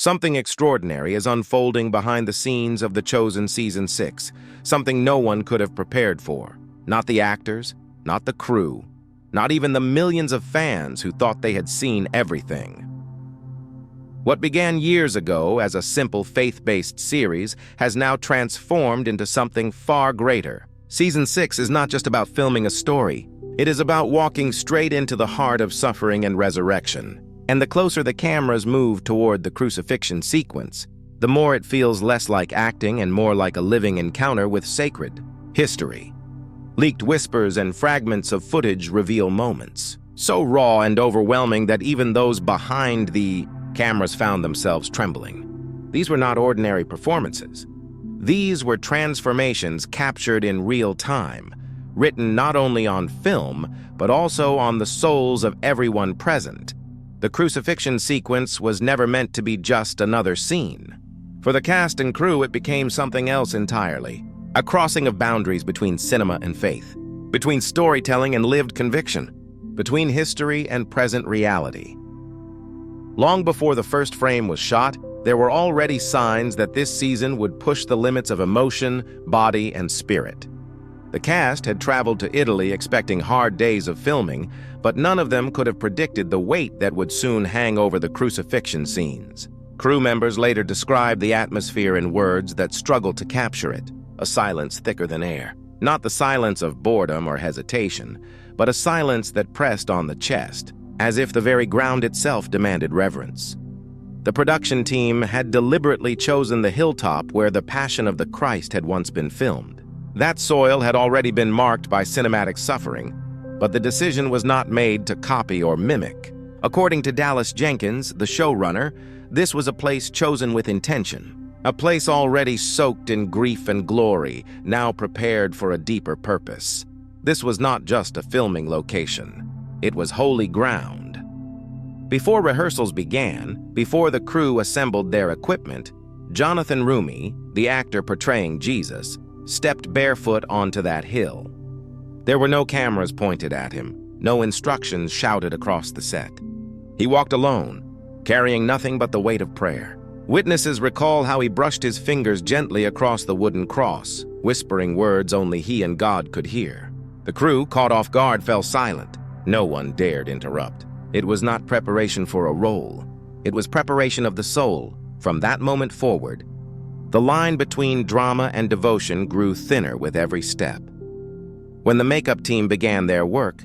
Something extraordinary is unfolding behind the scenes of The Chosen Season 6, something no one could have prepared for. Not the actors, not the crew, not even the millions of fans who thought they had seen everything. What began years ago as a simple faith-based series has now transformed into something far greater. Season 6 is not just about filming a story. It is about walking straight into the heart of suffering and resurrection. And the closer the cameras move toward the crucifixion sequence, the more it feels less like acting and more like a living encounter with sacred history. Leaked whispers and fragments of footage reveal moments so raw and overwhelming that even those behind the cameras found themselves trembling. These were not ordinary performances. These were transformations captured in real time, written not only on film, but also on the souls of everyone present. The crucifixion sequence was never meant to be just another scene. For the cast and crew, it became something else entirely. A crossing of boundaries between cinema and faith, between storytelling and lived conviction, between history and present reality. Long before the first frame was shot, there were already signs that this season would push the limits of emotion, body, and spirit. The cast had traveled to Italy expecting hard days of filming, but none of them could have predicted the weight that would soon hang over the crucifixion scenes. Crew members later described the atmosphere in words that struggled to capture it, a silence thicker than air. Not the silence of boredom or hesitation, but a silence that pressed on the chest, as if the very ground itself demanded reverence. The production team had deliberately chosen the hilltop where the Passion of the Christ had once been filmed. That soil had already been marked by cinematic suffering, but the decision was not made to copy or mimic. According to Dallas Jenkins, the showrunner, this was a place chosen with intention, a place already soaked in grief and glory, now prepared for a deeper purpose. This was not just a filming location. It was holy ground. Before rehearsals began, before the crew assembled their equipment, Jonathan Rumi, the actor portraying Jesus, stepped barefoot onto that hill. There were no cameras pointed at him, no instructions shouted across the set. He walked alone, carrying nothing but the weight of prayer. Witnesses recall how he brushed his fingers gently across the wooden cross, whispering words only he and God could hear. The crew, caught off guard, fell silent. No one dared interrupt. It was not preparation for a role. It was preparation of the soul. From that moment forward, the line between drama and devotion grew thinner with every step. When the makeup team began their work,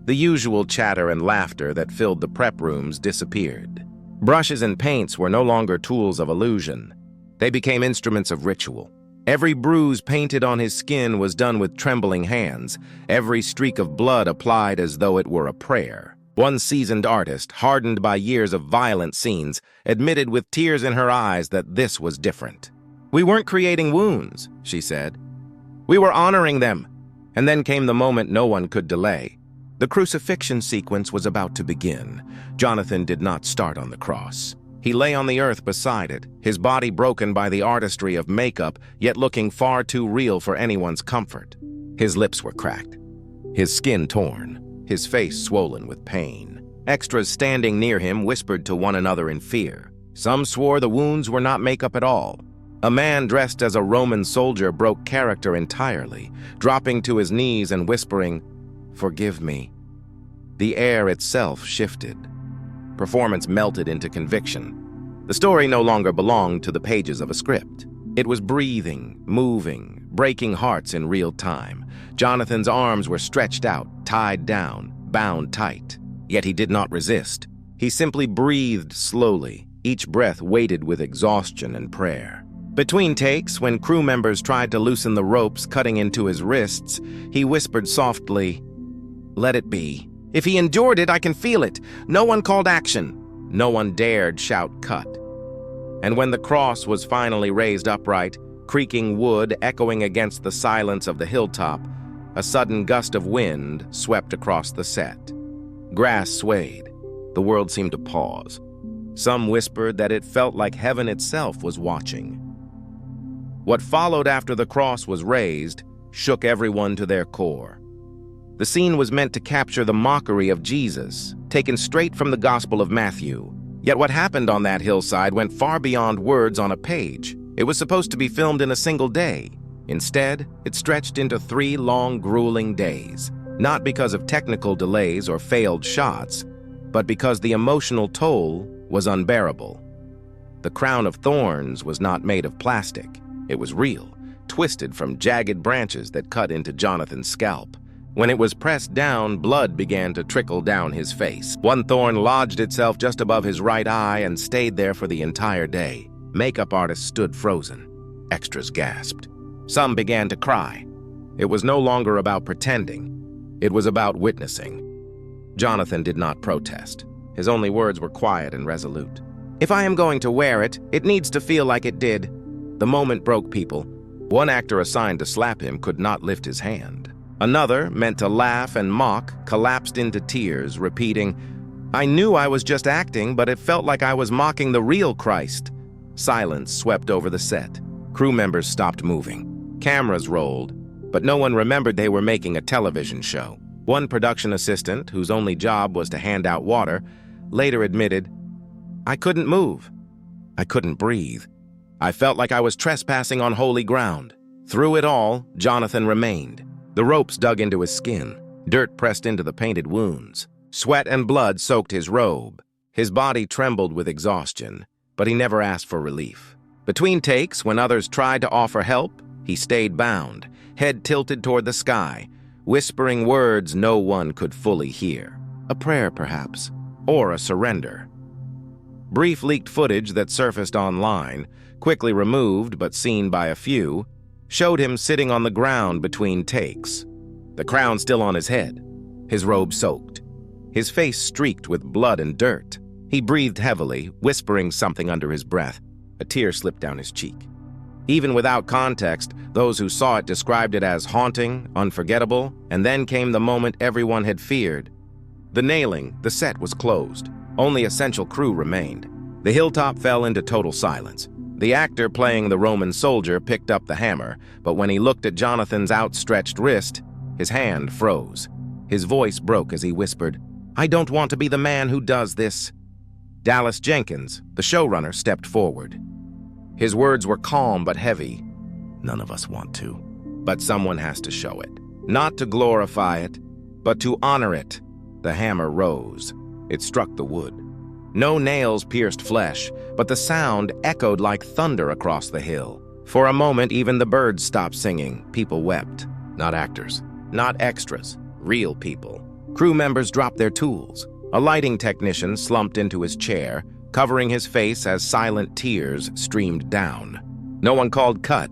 the usual chatter and laughter that filled the prep rooms disappeared. Brushes and paints were no longer tools of illusion. They became instruments of ritual. Every bruise painted on his skin was done with trembling hands, every streak of blood applied as though it were a prayer. One seasoned artist, hardened by years of violent scenes, admitted with tears in her eyes that this was different. "We weren't creating wounds," she said. "We were honoring them." And then came the moment no one could delay. The crucifixion sequence was about to begin. Jonathan did not start on the cross. He lay on the earth beside it, his body broken by the artistry of makeup, yet looking far too real for anyone's comfort. His lips were cracked, his skin torn, his face swollen with pain. Extras standing near him whispered to one another in fear. Some swore the wounds were not makeup at all. A man dressed as a Roman soldier broke character entirely, dropping to his knees and whispering, "Forgive me." The air itself shifted. Performance melted into conviction. The story no longer belonged to the pages of a script. It was breathing, moving, breaking hearts in real time. Jonathan's arms were stretched out, tied down, bound tight. Yet he did not resist. He simply breathed slowly, each breath weighted with exhaustion and prayer. Between takes, when crew members tried to loosen the ropes cutting into his wrists, he whispered softly, "Let it be. If he endured it, I can feel it." No one called action. No one dared shout cut. And when the cross was finally raised upright, creaking wood echoing against the silence of the hilltop, a sudden gust of wind swept across the set. Grass swayed. The world seemed to pause. Some whispered that it felt like heaven itself was watching. What followed after the cross was raised shook everyone to their core. The scene was meant to capture the mockery of Jesus, taken straight from the Gospel of Matthew, Yet what happened on that hillside went far beyond words on a page. It was supposed to be filmed in a single day. Instead, it stretched into 3 long, grueling days. Not because of technical delays or failed shots, but because the emotional toll was unbearable. The crown of thorns was not made of plastic. It was real, twisted from jagged branches that cut into Jonathan's scalp. When it was pressed down, blood began to trickle down his face. One thorn lodged itself just above his right eye and stayed there for the entire day. Makeup artists stood frozen. Extras gasped. Some began to cry. It was no longer about pretending. It was about witnessing. Jonathan did not protest. His only words were quiet and resolute. "If I am going to wear it, it needs to feel like it did." The moment broke people. One actor assigned to slap him could not lift his hand. Another, meant to laugh and mock, collapsed into tears, repeating, "I knew I was just acting, but it felt like I was mocking the real Christ." Silence swept over the set. Crew members stopped moving. Cameras rolled, but no one remembered they were making a television show. One production assistant, whose only job was to hand out water, later admitted, "I couldn't move. I couldn't breathe. I felt like I was trespassing on holy ground." Through it all, Jonathan remained. The ropes dug into his skin. Dirt pressed into the painted wounds. Sweat and blood soaked his robe. His body trembled with exhaustion, but he never asked for relief. Between takes, when others tried to offer help, he stayed bound, head tilted toward the sky, whispering words no one could fully hear. A prayer, perhaps, or a surrender. Brief leaked footage that surfaced online, quickly removed but seen by a few, showed him sitting on the ground between takes, the crown still on his head, his robe soaked, his face streaked with blood and dirt. He breathed heavily, whispering something under his breath. A tear slipped down his cheek. Even without context, those who saw it described it as haunting, unforgettable, and then came the moment everyone had feared. The nailing, the set was closed. Only essential crew remained. The hilltop fell into total silence. The actor playing the Roman soldier picked up the hammer, but when he looked at Jonathan's outstretched wrist, his hand froze. His voice broke as he whispered, "I don't want to be the man who does this." Dallas Jenkins, the showrunner, stepped forward. His words were calm but heavy. "None of us want to, but someone has to show it. Not to glorify it, but to honor it." The hammer rose. It struck the wood. No nails pierced flesh, but the sound echoed like thunder across the hill. For a moment, even the birds stopped singing. People wept. Not actors, not extras, real people. Crew members dropped their tools. A lighting technician slumped into his chair, covering his face as silent tears streamed down. No one called cut.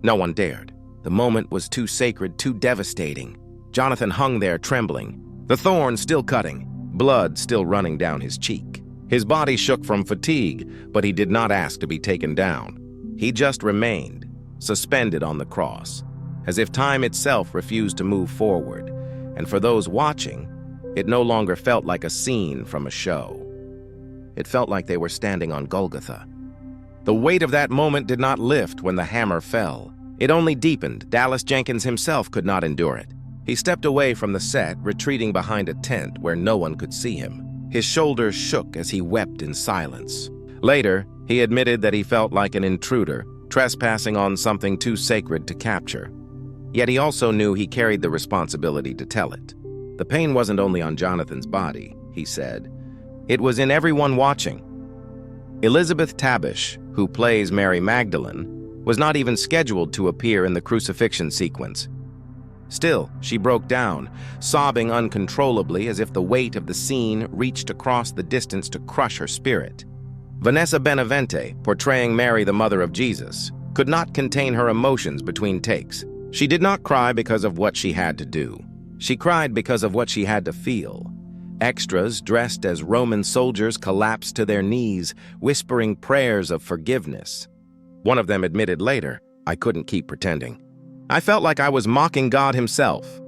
No one dared. The moment was too sacred, too devastating. Jonathan hung there trembling, the thorn still cutting, blood still running down his cheek. His body shook from fatigue, but he did not ask to be taken down. He just remained, suspended on the cross, as if time itself refused to move forward. And for those watching, it no longer felt like a scene from a show. It felt like they were standing on Golgotha. The weight of that moment did not lift when the hammer fell. It only deepened. Dallas Jenkins himself could not endure it. He stepped away from the set, retreating behind a tent where no one could see him. His shoulders shook as he wept in silence. Later, he admitted that he felt like an intruder, trespassing on something too sacred to capture. Yet he also knew he carried the responsibility to tell it. The pain wasn't only on Jonathan's body, he said. It was in everyone watching. Elizabeth Tabish, who plays Mary Magdalene, was not even scheduled to appear in the crucifixion sequence. Still, she broke down, sobbing uncontrollably as if the weight of the scene reached across the distance to crush her spirit. Vanessa Benavente, portraying Mary, the mother of Jesus, could not contain her emotions between takes. She did not cry because of what she had to do. She cried because of what she had to feel. Extras dressed as Roman soldiers collapsed to their knees, whispering prayers of forgiveness. One of them admitted later, "I couldn't keep pretending. I felt like I was mocking God himself."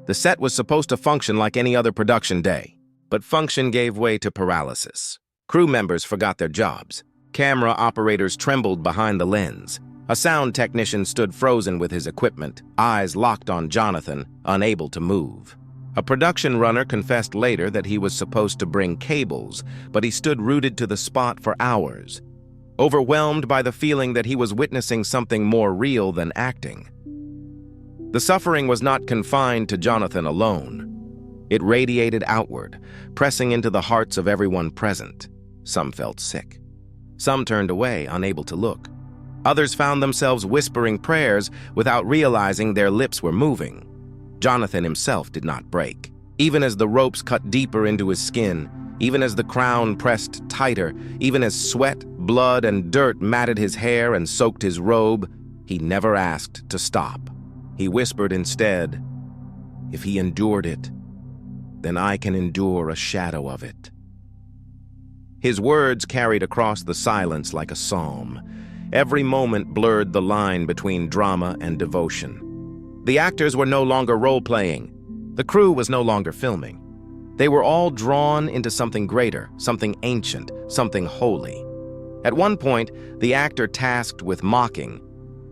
The set was supposed to function like any other production day, but function gave way to paralysis. Crew members forgot their jobs. Camera operators trembled behind the lens. A sound technician stood frozen with his equipment, eyes locked on Jonathan, unable to move. A production runner confessed later that he was supposed to bring cables, but he stood rooted to the spot for hours, overwhelmed by the feeling that he was witnessing something more real than acting. The suffering was not confined to Jonathan alone. It radiated outward, pressing into the hearts of everyone present. Some felt sick. Some turned away, unable to look. Others found themselves whispering prayers without realizing their lips were moving. Jonathan himself did not break. Even as the ropes cut deeper into his skin, even as the crown pressed tighter, even as sweat, blood, and dirt matted his hair and soaked his robe, he never asked to stop. He whispered instead, "If he endured it, then I can endure a shadow of it." His words carried across the silence like a psalm. Every moment blurred the line between drama and devotion. The actors were no longer role-playing. The crew was no longer filming. They were all drawn into something greater, something ancient, something holy. At one point, the actor tasked with mocking,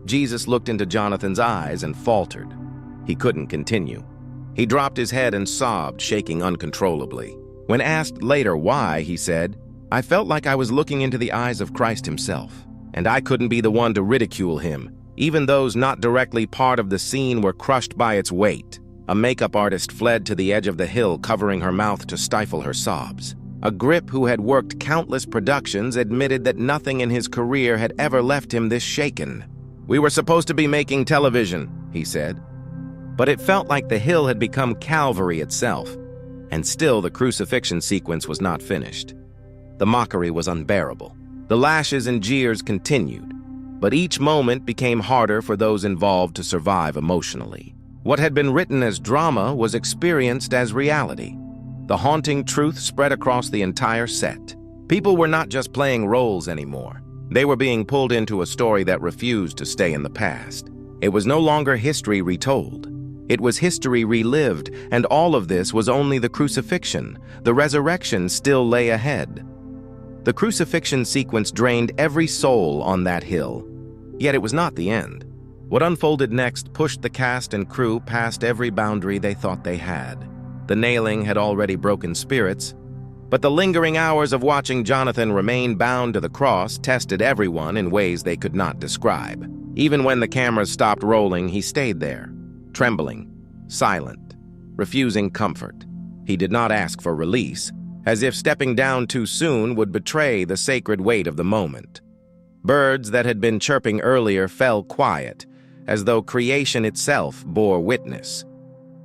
Jesus looked into Jonathan's eyes and faltered. He couldn't continue. He dropped his head and sobbed, shaking uncontrollably. When asked later why, he said, "I felt like I was looking into the eyes of Christ himself, and I couldn't be the one to ridicule him. Even those not directly part of the scene were crushed by its weight." A makeup artist fled to the edge of the hill, covering her mouth to stifle her sobs. A grip who had worked countless productions admitted that nothing in his career had ever left him this shaken. "We were supposed to be making television," he said. But it felt like the hill had become Calvary itself, and still the crucifixion sequence was not finished. The mockery was unbearable. The lashes and jeers continued, but each moment became harder for those involved to survive emotionally. What had been written as drama was experienced as reality. The haunting truth spread across the entire set. People were not just playing roles anymore. They were being pulled into a story that refused to stay in the past. It was no longer history retold. It was history relived, and all of this was only the crucifixion. The resurrection still lay ahead. The crucifixion sequence drained every soul on that hill. Yet it was not the end. What unfolded next pushed the cast and crew past every boundary they thought they had. The nailing had already broken spirits, but the lingering hours of watching Jonathan remain bound to the cross tested everyone in ways they could not describe. Even when the cameras stopped rolling, he stayed there, trembling, silent, refusing comfort. He did not ask for release, as if stepping down too soon would betray the sacred weight of the moment. Birds that had been chirping earlier fell quiet, as though creation itself bore witness.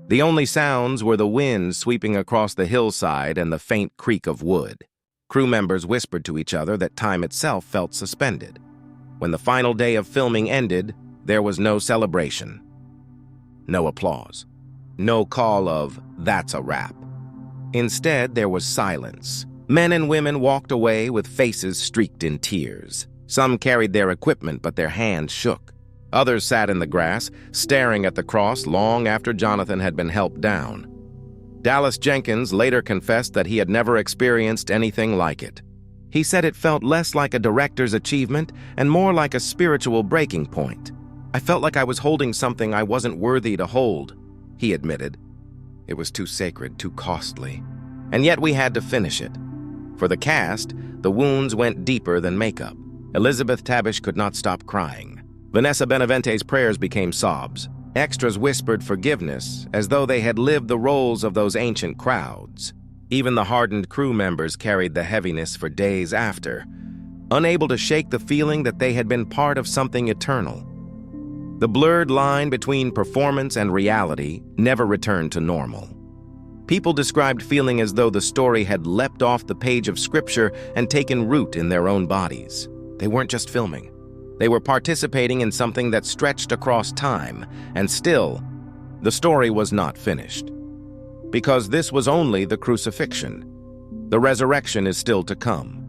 The only sounds were the wind sweeping across the hillside and the faint creak of wood. Crew members whispered to each other that time itself felt suspended. When the final day of filming ended, there was no celebration. No applause. No call of, "That's a wrap." Instead, there was silence. Men and women walked away with faces streaked in tears. Some carried their equipment, but their hands shook. Others sat in the grass, staring at the cross long after Jonathan had been helped down. Dallas Jenkins later confessed that he had never experienced anything like it. He said it felt less like a director's achievement and more like a spiritual breaking point. "I felt like I was holding something I wasn't worthy to hold," he admitted. "It was too sacred, too costly. And yet we had to finish it." For the cast, the wounds went deeper than makeup. Elizabeth Tabish could not stop crying. Vanessa Benavente's prayers became sobs. Extras whispered forgiveness, as though they had lived the roles of those ancient crowds. Even the hardened crew members carried the heaviness for days after, unable to shake the feeling that they had been part of something eternal. The blurred line between performance and reality never returned to normal. People described feeling as though the story had leapt off the page of scripture and taken root in their own bodies. They weren't just filming. They were participating in something that stretched across time, and still, the story was not finished. Because this was only the crucifixion. The resurrection is still to come.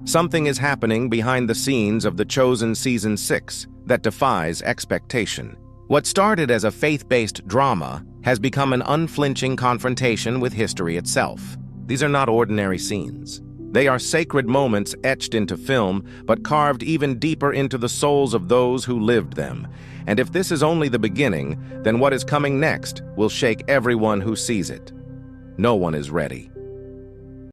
Something is happening behind the scenes of The Chosen Season 6 that defies expectation. What started as a faith-based drama has become an unflinching confrontation with history itself. These are not ordinary scenes. They are sacred moments etched into film, but carved even deeper into the souls of those who lived them. And if this is only the beginning, then what is coming next will shake everyone who sees it. No one is ready.